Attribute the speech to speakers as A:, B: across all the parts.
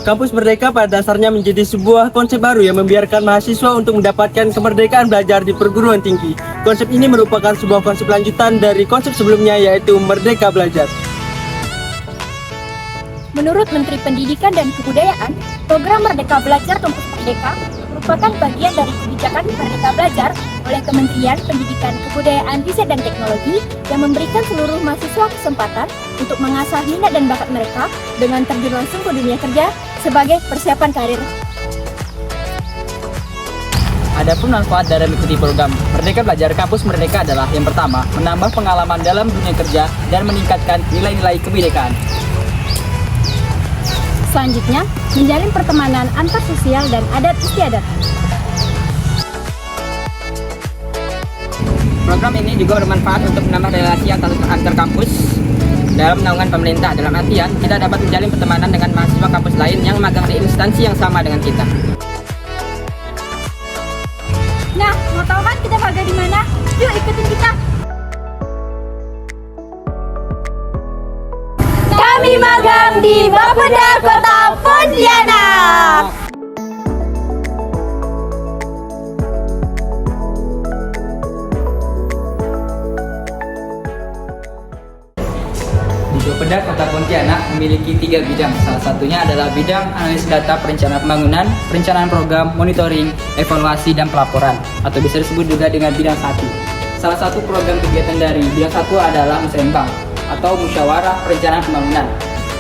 A: Kampus Merdeka pada dasarnya menjadi sebuah konsep baru yang membiarkan mahasiswa untuk mendapatkan kemerdekaan belajar di perguruan tinggi. Konsep ini merupakan sebuah konsep lanjutan dari konsep sebelumnya, yaitu Merdeka Belajar.
B: Menurut Menteri Pendidikan dan Kebudayaan, program Merdeka Belajar Kampus Merdeka merupakan bagian dari kebijakan Merdeka Belajar oleh Kementerian Pendidikan, Kebudayaan, Riset dan Teknologi yang memberikan seluruh mahasiswa kesempatan untuk mengasah minat dan bakat mereka dengan terjun langsung ke dunia kerja sebagai persiapan karir.
C: Adapun manfaat dari mengikuti program Merdeka Belajar Kampus Merdeka adalah yang pertama, menambah pengalaman dalam dunia kerja dan meningkatkan nilai-nilai kebinekaan.
B: Selanjutnya, menjalin pertemanan antar sosial dan adat istiadat.
C: Program ini juga bermanfaat untuk menambah relasi antar kampus dalam naungan pemerintah. Dalam artian, kita dapat menjalin pertemanan dengan mahasiswa kampus lain yang magang di instansi yang sama dengan kita.
B: Nah, mau tahu kan kita magang di mana? Yuk ikutin kita! Kami magang di Bapeda Kota Pontianak.
C: Di Bapeda Kota Pontianak memiliki 3 bidang. Salah satunya adalah bidang analisis data perencanaan pembangunan, perencanaan program, monitoring, evaluasi, dan pelaporan, atau bisa disebut juga dengan bidang 1. Salah satu program kegiatan dari bidang 1 adalah Musrenbang, atau Musyawarah Perencanaan Pembangunan.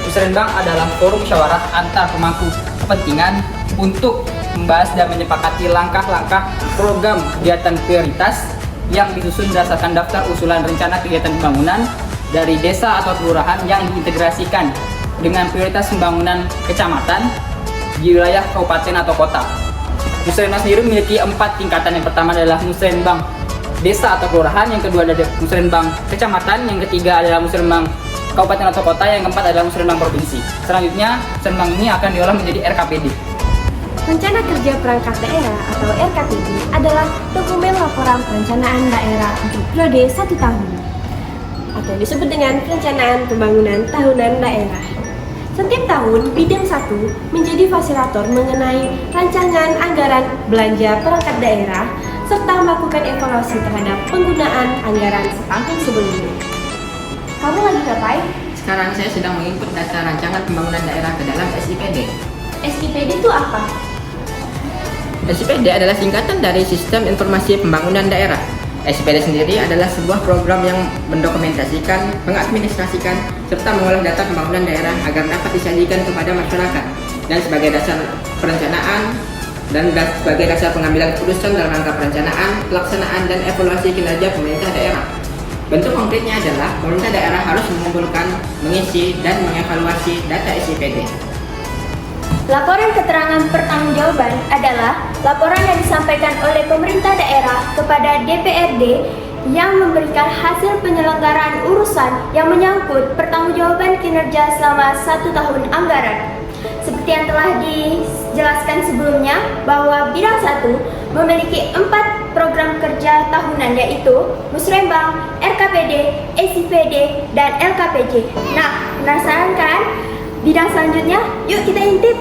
C: Musrenbang adalah forum musyawarah antar pemangku kepentingan untuk membahas dan menyepakati langkah-langkah program kegiatan prioritas yang disusun berdasarkan daftar usulan rencana kegiatan pembangunan dari desa atau kelurahan yang diintegrasikan dengan prioritas pembangunan kecamatan di wilayah kabupaten atau kota. Musrenbang sendiri memiliki 4 tingkatan. Yang pertama adalah Musrenbang desa atau kelurahan, yang kedua adalah Musrenbang kecamatan, yang ketiga adalah Musrenbang kabupaten atau kota, yang keempat adalah Musrenbang provinsi. Selanjutnya, Musrenbang ini akan diolah menjadi RKPD.
B: Rencana Kerja Perangkat Daerah atau RKPD adalah dokumen laporan perencanaan daerah untuk periode 1 tahun atau disebut dengan Perencanaan Pembangunan Tahunan Daerah. Setiap tahun, bidang 1 menjadi fasilitator mengenai rancangan anggaran belanja perangkat daerah serta melakukan evaluasi terhadap penggunaan anggaran setahun sebelumnya. Kamu lagi ngapain?
C: Sekarang saya sedang menginput data rancangan pembangunan daerah ke dalam SIPD.
B: SIPD itu apa?
C: SIPD adalah singkatan dari Sistem Informasi Pembangunan Daerah. SIPD sendiri adalah sebuah program yang mendokumentasikan, mengadministrasikan, serta mengolah data pembangunan daerah agar dapat disajikan kepada masyarakat dan sebagai dasar perencanaan dan sebagai dasar pengambilan keputusan dalam rangka perencanaan, pelaksanaan, dan evaluasi kinerja pemerintah daerah. Bentuk konkretnya adalah pemerintah daerah harus mengumpulkan, mengisi, dan mengevaluasi data SIPD.
B: Laporan keterangan pertanggungjawaban adalah laporan yang disampaikan oleh pemerintah daerah kepada DPRD yang memberikan hasil penyelenggaraan urusan yang menyangkut pertanggungjawaban kinerja selama 1 tahun anggaran. Seperti yang telah dijelaskan sebelumnya, bahwa bidang 1 memiliki 4 program kerja tahunan, yaitu Musrenbang, RKPD, SIPD, dan LKPJ. Nah, penasaran kan? Bidang selanjutnya, yuk kita intip!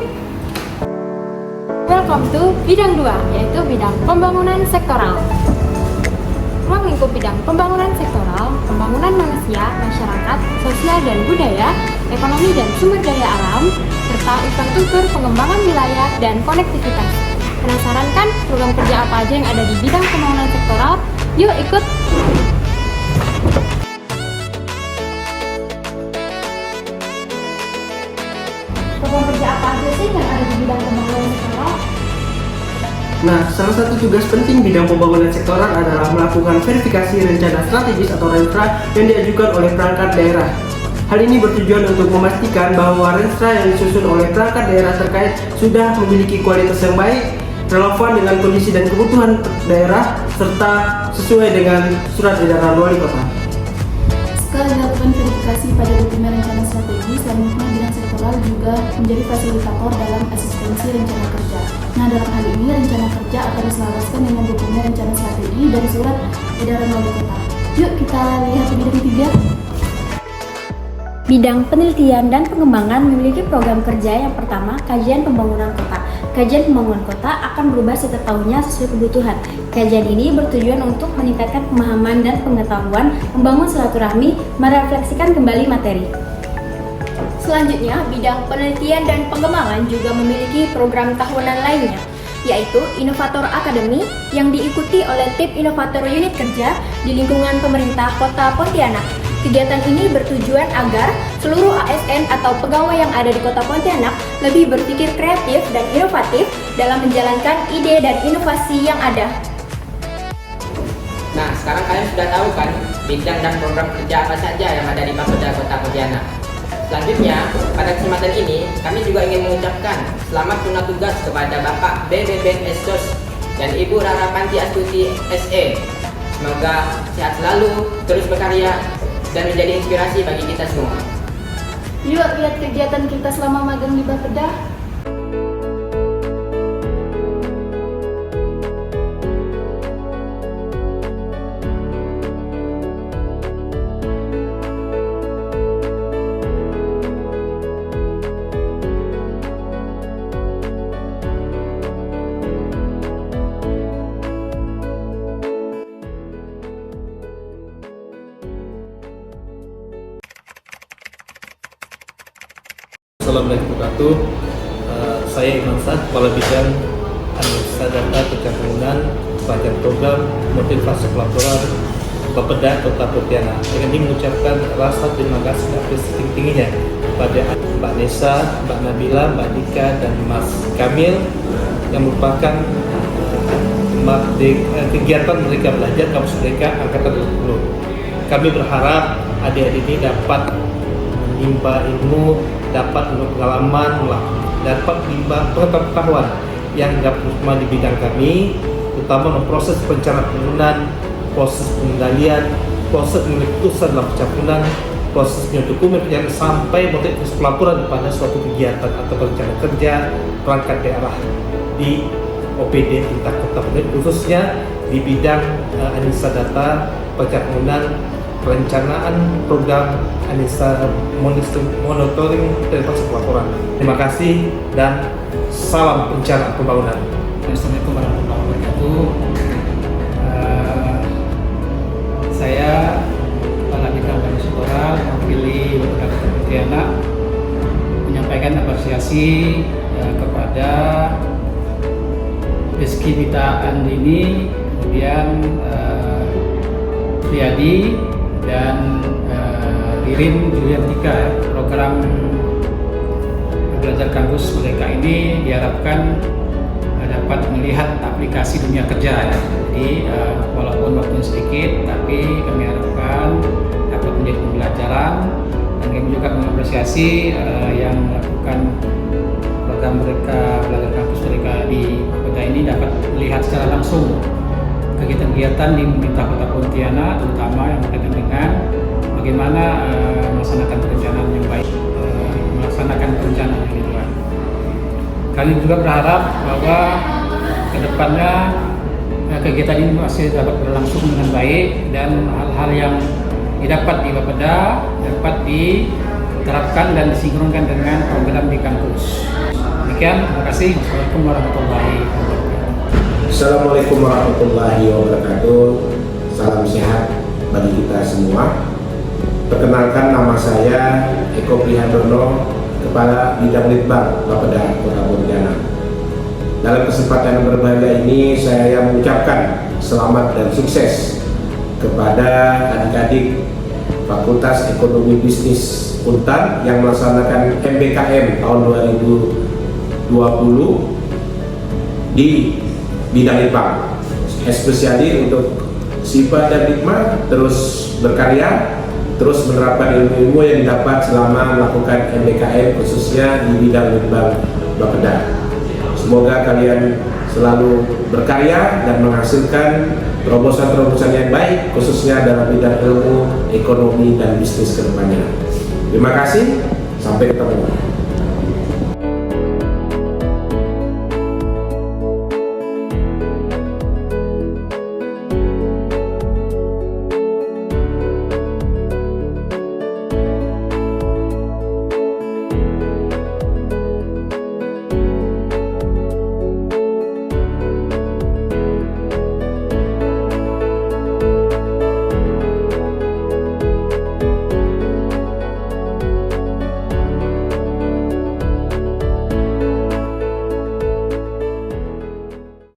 B: Welcome to bidang 2, yaitu bidang pembangunan sektoral. Ruang lingkup bidang pembangunan sektoral, pembangunan manusia, masyarakat, sosial dan budaya, ekonomi dan sumber daya alam, serta infrastruktur pengembangan wilayah dan konektivitas. Penasaran kan program kerja apa aja yang ada di bidang pembangunan sektoral? Yuk ikut! Program kerja apa aja sih yang ada di bidang pembangunan sektoral?
A: Nah, salah satu tugas penting bidang pembangunan sektoral adalah melakukan verifikasi rencana strategis atau Renstra yang diajukan oleh perangkat daerah. Hal ini bertujuan untuk memastikan bahwa Renstra yang disusun oleh perangkat daerah terkait sudah memiliki kualitas yang baik, relevan dengan kondisi dan kebutuhan daerah, serta sesuai dengan surat edaran wali kota.
D: Setelah dilakukan verifikasi pada dokumen rencana strategi, selanjutnya bidang sektoral juga menjadi fasilitator dalam asistensi rencana kerja. Nah, dalam hal ini rencana kerja akan diselaraskan dengan dokumen rencana strategi dan surat edaran wali kota. Yuk kita lihat di bidang 3.
B: Bidang penelitian dan pengembangan memiliki program kerja yang pertama, kajian pembangunan kota. Kajian pembangunan kota akan berubah setiap tahunnya sesuai kebutuhan. Kajian ini bertujuan untuk meningkatkan pemahaman dan pengetahuan, membangun silaturahmi, merefleksikan kembali materi. Selanjutnya, bidang penelitian dan pengembangan juga memiliki program tahunan lainnya, yaitu Inovator Academy yang diikuti oleh tim inovator unit kerja di lingkungan pemerintah Kota Pontianak. Kegiatan ini bertujuan agar seluruh ASN atau pegawai yang ada di Kota Pontianak lebih berpikir kreatif dan inovatif dalam menjalankan ide dan inovasi yang ada.
C: Nah, sekarang kalian sudah tahu kan bidang dan program kerja apa saja yang ada di Bapeda Kota Pontianak. Selanjutnya, pada kesempatan ini kami juga ingin mengucapkan selamat tunai tugas kepada Bapak BBB Estos dan Ibu Rara Panti Astuti SE. Semoga sehat selalu, terus berkarya, dan menjadi inspirasi bagi kita semua.
D: Yuk lihat kegiatan kita selama magang di Bapeda.
E: Assalamualaikum warahmatullahi wabarakatuh. Saya Iman Sad, Kepala Bidang Analisa Data Pencapaian Pelatihan Program Motivasi Pelaporan Bapeda Kota Pontianak. Dengan ini mengucapkan rasa terima kasih dan apresiasi tingginya kepada Mbak Nesa, Mbak Nabila, Mbak Dika, dan Mas Kamil yang merupakan kegiatan mereka belajar kampus mereka Angkatan 20. Kami berharap adik-adik ini dapat menimba ilmu, dapat pengalaman, dapat menimba pengetahuan yang dapat berkembang di bidang kami, terutama proses perencanaan pembangunan, proses pengendalian, proses pengeputusan dalam pencapaian, proses dokumen perjalanan sampai proses pelaporan pada suatu kegiatan atau perencanaan kerja perangkat daerah di OPD tingkat kota, khususnya di bidang analisa data, pencapaian, perencanaan program analisa monitoring dan proses pelaporan. Terima kasih dan salam perencanaan pembangunan.
F: Assalamualaikum warahmatullahi wabarakatuh. Saya Kepala Bidang Sektoral mewakili Bapeda Kota Pontianak menyampaikan apresiasi kepada Rizky Dita Andini, kemudian Riyadi dan Ririn Juliantika. Program belajar kampus mereka ini diharapkan dapat melihat aplikasi dunia kerja ya. Jadi walaupun waktunya sedikit, tapi kami harapkan dapat menjadi pembelajaran, dan kami juga mengapresiasi yang melakukan program mereka belajar kampus mereka di Bapeda ini dapat melihat secara langsung kegiatan-kegiatan di pemerintah Kota Pontianak, terutama yang berkaitan dengan bagaimana melaksanakan perencanaan yang baik, melaksanakan perencanaan yang baik. Kami juga berharap bahwa kedepannya kegiatan ini masih dapat berlangsung dengan baik dan hal-hal yang didapat di Bapeda dapat diterapkan dan disinkronkan dengan program di kampus. Demikian, terima kasih. Assalamualaikum warahmatullahi wabarakatuh.
G: Assalamualaikum warahmatullahi wabarakatuh. Salam sehat bagi kita semua. Perkenalkan, nama saya Eko Prihandono, Kepala Bidang Litbang Bapeda Kota Pontianak. Dalam kesempatan yang berbahagia ini, saya mengucapkan selamat dan sukses kepada adik-adik Fakultas Ekonomi Bisnis Untan yang melaksanakan MBKM tahun 2020 di bidang litbang, espesially untuk sifat dan hikmah terus berkarya, terus menerapkan ilmu-ilmu yang didapat selama melakukan MBKM khususnya di bidang litbang Bapeda. Semoga kalian selalu berkarya dan menghasilkan terobosan-terobosan yang baik khususnya dalam bidang ilmu, ekonomi, dan bisnis ke depannya. Terima kasih, sampai ketemu.